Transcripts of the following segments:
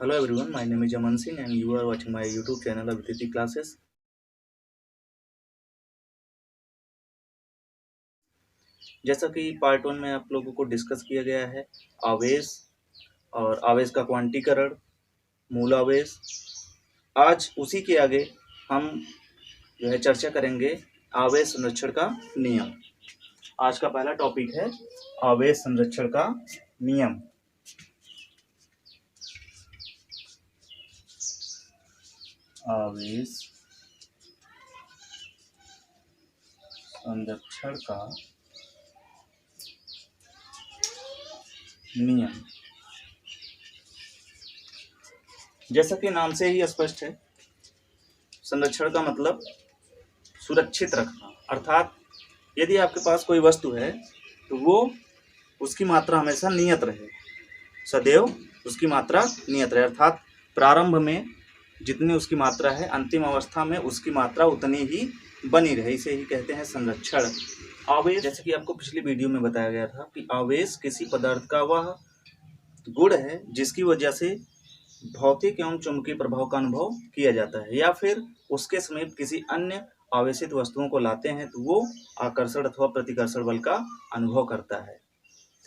Hello everyone, my name is Aman Singh and you are watching my YouTube channel Abhititi Classes. जैसा कि part 1 में आप लोगों को डिस्कस किया गया है आवेश और आवेश का क्वांटीकरण, मूल आवेश। आज उसी के आगे हम जो है चर्चा करेंगे आवेश संरक्षण का नियम। आज का पहला टॉपिक है आवेश संरक्षण का नियम। आवेश संरक्षण का नियम। जैसा कि नाम से ही स्पष्ट है, संरक्षण का मतलब सुरक्षित रखना, अर्थात यदि आपके पास कोई वस्तु है तो वो उसकी मात्रा हमेशा नियत रहे, सदैव उसकी मात्रा नियत रहे, अर्थात प्रारंभ में जितनी उसकी मात्रा है अंतिम अवस्था में उसकी मात्रा उतनी ही बनी रहे, इसे ही कहते हैं संरक्षण। आवेश, जैसे कि आपको पिछली वीडियो में बताया गया था कि आवेश किसी पदार्थ का वह गुण है जिसकी वजह से भौतिक एवं चुंबकीय प्रभाव का अनुभव किया जाता है, या फिर उसके समीप किसी अन्य आवेशित वस्तुओं को लाते हैं तो वो आकर्षण अथवा प्रतिकर्षण बल का अनुभव करता है।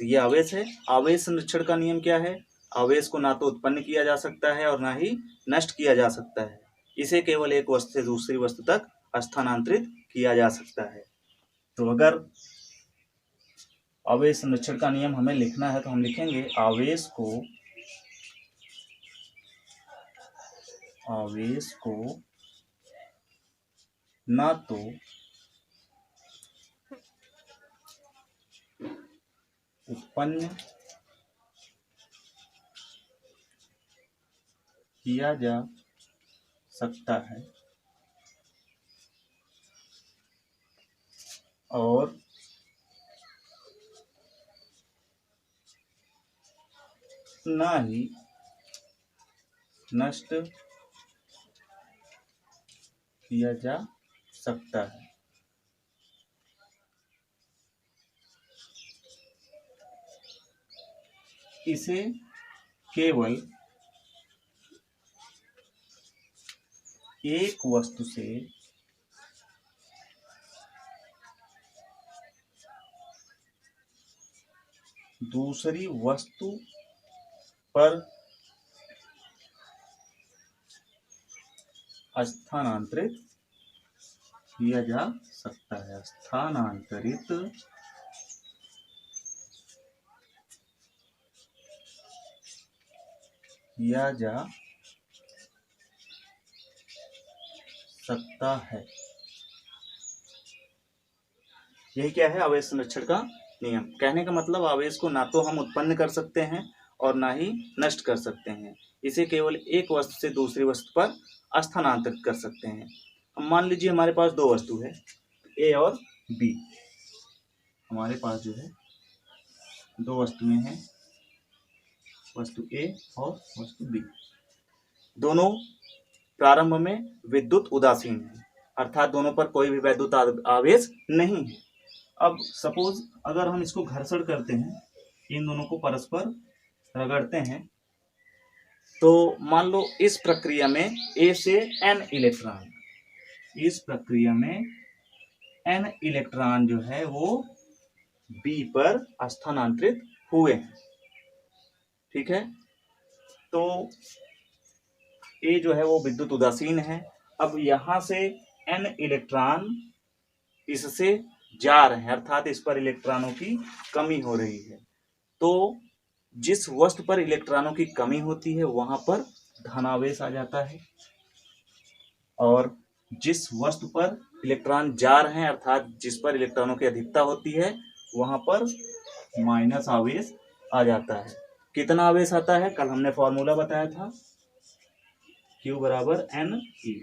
तो ये आवेश है। आवेश संरक्षण का नियम क्या है? आवेश को ना तो उत्पन्न किया जा सकता है और ना ही नष्ट किया जा सकता है, इसे केवल एक वस्तु से दूसरी वस्तु तक स्थानांतरित किया जा सकता है। तो अगर आवेश संरक्षण का नियम हमें लिखना है तो हम लिखेंगे आवेश को ना तो उत्पन्न किया जा सकता है और ना ही नष्ट किया जा सकता है। इसे केवल एक वस्तु से दूसरी वस्तु पर स्थानांतरित किया जा सकता है। स्थानांतरित किया जा सकता है। यही क्या है? आवेश संरक्षण का नियम। कहने का मतलब आवेश को ना तो हम उत्पन्न कर सकते हैं और ना ही नष्ट कर सकते हैं, इसे केवल एक वस्तु से दूसरी वस्तु पर स्थानांतरित कर सकते हैं। अब मान लीजिए हमारे पास दो वस्तु है, ए और बी। हमारे पास जो है दो वस्तुएं हैं, वस्तु ए और वस्तु बी। दोनों प्रारंभ में विद्युत उदासीन है, अर्थात दोनों पर कोई भी वैद्युत आवेश नहीं है। अब सपोज अगर हम इसको घर्षण करते हैं, इन दोनों को परस्पर रगड़ते हैं, तो मान लो इस प्रक्रिया में ए से एन इलेक्ट्रॉन, इस प्रक्रिया में एन इलेक्ट्रॉन जो है वो बी पर स्थानांतरित हुए हैं। ठीक है, तो ए जो है वो विद्युत उदासीन है। अब यहां से एन इलेक्ट्रॉन इससे जा रहे हैं, अर्थात इस पर इलेक्ट्रॉनों की कमी हो रही है। तो जिस वस्तु पर इलेक्ट्रॉनों की कमी होती है वहां पर धनावेश आ जाता है, और जिस वस्तु पर इलेक्ट्रॉन जा रहे हैं अर्थात जिस पर इलेक्ट्रॉनों की अधिकता होती है वहां पर माइनस आवेश आ जाता है। कितना आवेश आता है? कल हमने फॉर्मूला बताया था, Q बराबर NE।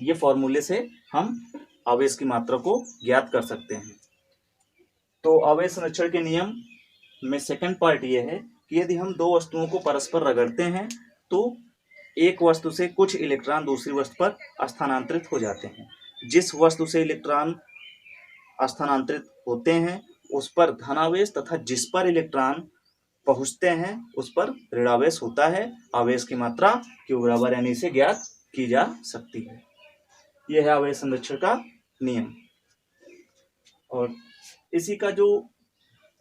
ये फॉर्मूले से हम आवेश की मात्रा को ज्ञात कर सकते हैं। तो आवेश संरक्षण के नियम में सेकंड पार्ट ये है कि यदि हम दो वस्तुओं को परस्पर रगड़ते हैं तो एक वस्तु से कुछ इलेक्ट्रॉन दूसरी वस्तु पर स्थानांतरित हो जाते हैं। जिस वस्तु से इलेक्ट्रॉन स्थानांतरित होते हैं उस पर धनावेश तथा जिस पर इलेक्ट्रॉन पहुंचते हैं उस पर ऋणावेश होता है, आवेश की मात्रा Q बराबर यानी से ज्ञात की जा सकती है। यह है आवेश संरक्षण का नियम। और इसी का जो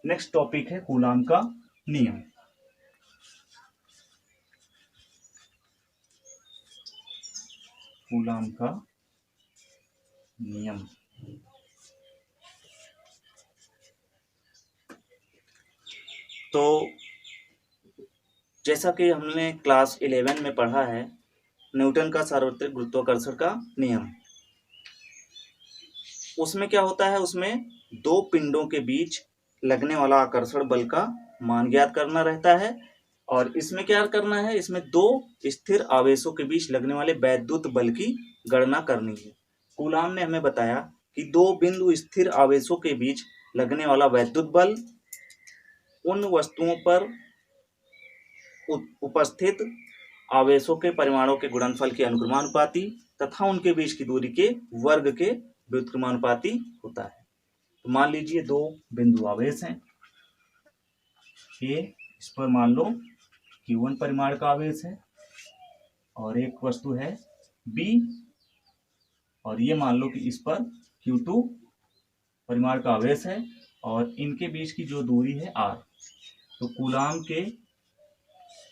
नेक्स्ट टॉपिक है कूलाम का नियम। कूलाम का नियम तो जैसा कि हमने क्लास 11 में पढ़ा है, न्यूटन का सार्वत्रिक गुरुत्वाकर्षण का नियम, उसमें क्या होता है, उसमें दो पिंडों के बीच लगने वाला आकर्षण बल का मान ज्ञात करना रहता है। और इसमें क्या करना है, इसमें दो स्थिर आवेशों के बीच लगने वाले वैद्युत बल की गणना करनी है। कूलाम ने हमें बताया कि दो बिंदु स्थिर आवेशों के बीच लगने वाला वैद्युत बल उन वस्तुओं पर उपस्थित आवेशों के परिमाणों के गुणनफल के अनुक्रमानुपाती तथा उनके बीच की दूरी के वर्ग के व्युत्क्रमानुपाती होता है। तो मान लीजिए दो बिंदु आवेश हैं, ये इस पर मान लो Q1 परिमाण का आवेश है और एक वस्तु है B, और ये मान लो कि इस पर Q2 परिमाण का आवेश है और इनके बीच की जो दूरी है R। तो कूलाम के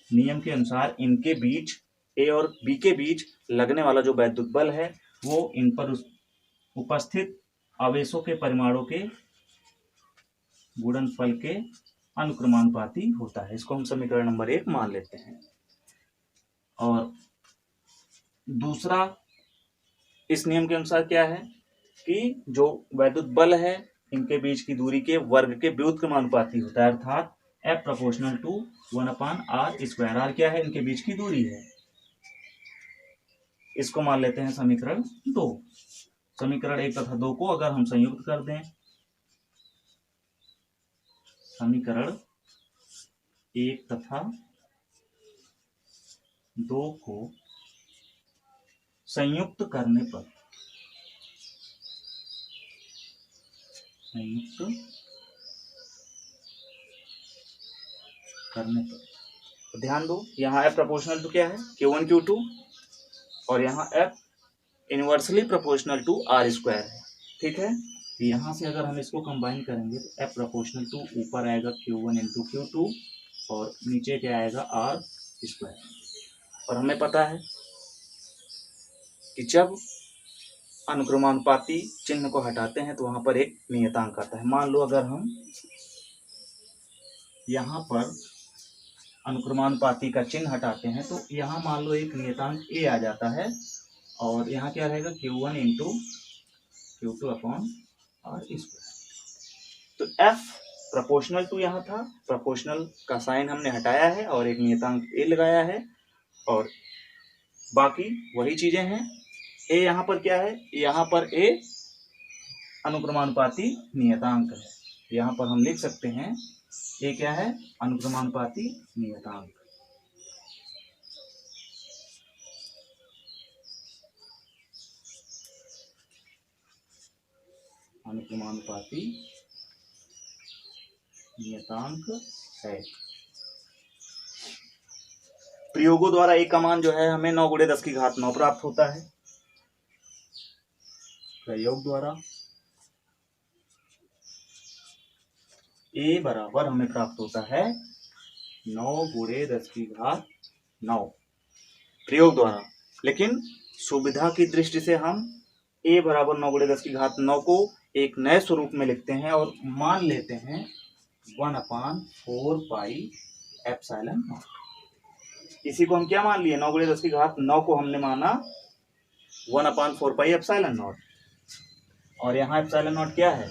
नियम के अनुसार इनके बीच A और B के बीच लगने वाला जो वैद्युत बल है वो इन पर उपस्थित आवेशों के परिमाणों के गुणनफल के अनुक्रमानुपाती होता है। इसको हम समीकरण नंबर 1 मान लेते हैं। और दूसरा इस नियम के अनुसार क्या है कि जो वैद्युत बल है इनके बीच की दूरी के वर्ग के व्युत्क्रमानुपाती होता है, अर्थात F proportional to 1/r²। r क्या है, इनके बीच की दूरी है। इसको मान लेते हैं समीकरण 2। समीकरण 1 तथा 2 को अगर हम संयुक्त कर दें, समीकरण 1 तथा 2 को संयुक्त करने पर तो ध्यान दो, यहाँ F प्रोपोर्शनल टू क्या है, Q1 Q2, और यहाँ F inversely proportional to R² है। ठीक है, यहाँ से अगर हम इसको कंबाइन करेंगे तो F प्रोपोर्शनल टू ऊपर आएगा Q1 इंटू Q2 और नीचे क्या आएगा R²। और हमें पता है कि जब अनुक्रमानुपाती चिन्ह को हटाते हैं तो वहां पर एक नियतांक आता है। मान लो अगर हम यहाँ पर अनुक्रमानुपाती का चिन्ह हटाते हैं तो यहाँ मान लो एक नियतांक A आ जाता है और यहाँ क्या रहेगा Q1 into Q2 upon R²। तो F प्रोपोर्शनल टू यहाँ था, प्रोपोर्शनल का साइन हमने हटाया है और एक नियतांक A लगाया है और बाकी वही चीजें हैं। A यहाँ पर क्या है, यहाँ पर A अनुक्रमानुपाती नियतांक है। यहाँ पर हम लिख सकते हैं A क्या है, अनुक्रमानुपाती नियतांक। अनुक्रमानुपाती नियतांक है। प्रयोगों द्वारा A का मान जो है हमें 9 × 10⁹ प्राप्त होता है। प्रयोग द्वारा A बराबर हमें प्राप्त होता है 9 × 10⁹ प्रयोग द्वारा। लेकिन सुविधा की दृष्टि से हम A बराबर 9 × 10⁹ को एक नए स्वरूप में लिखते हैं और मान लेते हैं 1/4 पाई एप्सिलॉन नॉट। इसी को हम क्या मान लिए, 9 × 10⁹ को हमने माना 1/4 पाई एप्सिलॉन नॉट। और यहाँ एप्सिलॉन नॉट क्या है,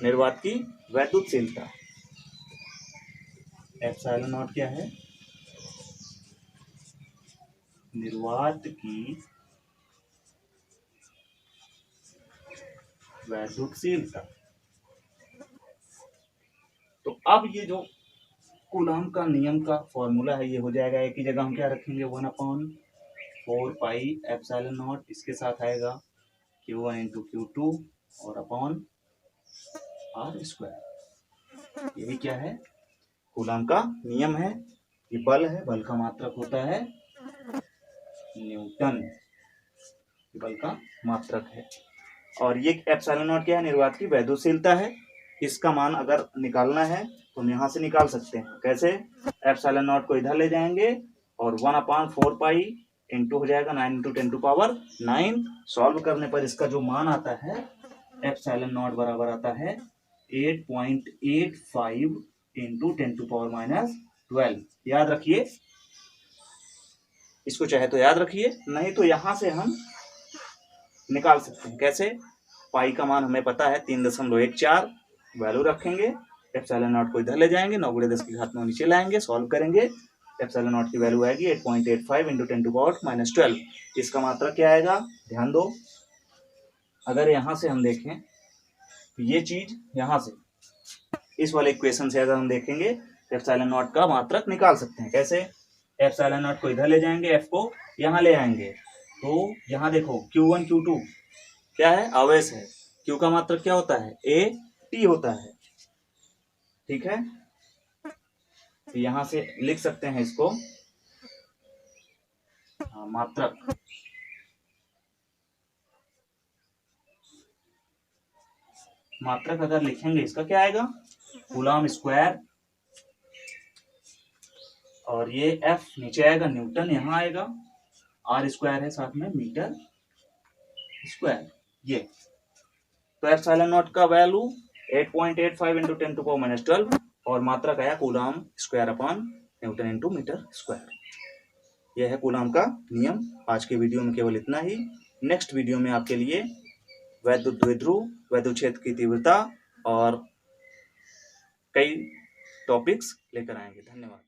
निर्वात की वैद्युतशीलता। एप्सिलॉन नॉट क्या है, निर्वात की वैद्युतशीलता। तो अब ये जो कूलाम का नियम का फॉर्मूला है ये हो जाएगा, एक ही जगह हम क्या रखेंगे 1/4 पाई एप्सिलॉन नॉट, इसके साथ आएगा Q1 इंटू Q2 और अपॉन R²। यही क्या है, कूलाम का नियम है, ये बल है, बल का मात्रक होता है न्यूटन, बल का मात्रक है। और ये एप्सिलॉन नॉट क्या है, निर्वात की वैद्युशीलता है। इसका मान अगर निकालना है तो हम यहाँ से निकाल सकते हैं। कैसे? एप्सिलॉन नॉट को इधर ले जाएंगे और 1/4 पाई इंटू हो जाएगा 9 इंटू 10 टू पावर 9। सॉल्व करने पर इसका जो मान आता है एप्सिलॉन नॉट बराबर आता है 8.85 इंटू 10 टू पावर -12। याद रखिए इसको, चाहे तो याद रखिए, नहीं तो यहां से हम निकाल सकते हैं। कैसे? पाई का मान हमें पता है 3.14, वैल्यू रखेंगे, एप्सिलॉन नॉट को इधर ले जाएंगे, 9 × 10 की घात 9 नीचे लाएंगे, सॉल्व करेंगे, एप्सिलॉन नॉट की वैल्यू आएगी 8.85 इंटू 10 टू पावर -12। इसका मात्रक क्या आएगा? ध्यान दो, अगर यहाँ से हम देखें तो ये चीज यहाँ से इस वाले इक्वेशन से अगर हम देखेंगे एप्सिलॉन नॉट का मात्रक निकाल सकते हैं। कैसे? एप्सिलॉन नॉट को इधर ले जाएंगे, एफ को यहाँ ले आएंगे, तो यहाँ देखो Q1 Q2 क्या है? आवेश है। Q का मात्रक क्या होता है? AT होता है। ठीक है, तो यहाँ से लिख सकते हैं इसको, मात्रक मात्रक अगर लिखेंगे इसका क्या आएगा? कूलाम स्क्वायर, और ये F नीचे आएगा, न्यूटन यहाँ आएगा, R स्क्वायर है साथ में मीटर स्क्वायर। ये तो एप्सिलॉन नॉट का वैल्यू 8.85 इंटू 10 टू पावर -12 और मात्रक आया coulomb square upon newton into metre square. यह है कूलाम का नियम। आज के वीडियो में केवल इतना ही। नेक्स्ट वीडियो में आपके लिए वैद्युत द्विध्रुव, वैद्युत क्षेत्र की तीव्रता और कई टॉपिक्स लेकर आएंगे। धन्यवाद।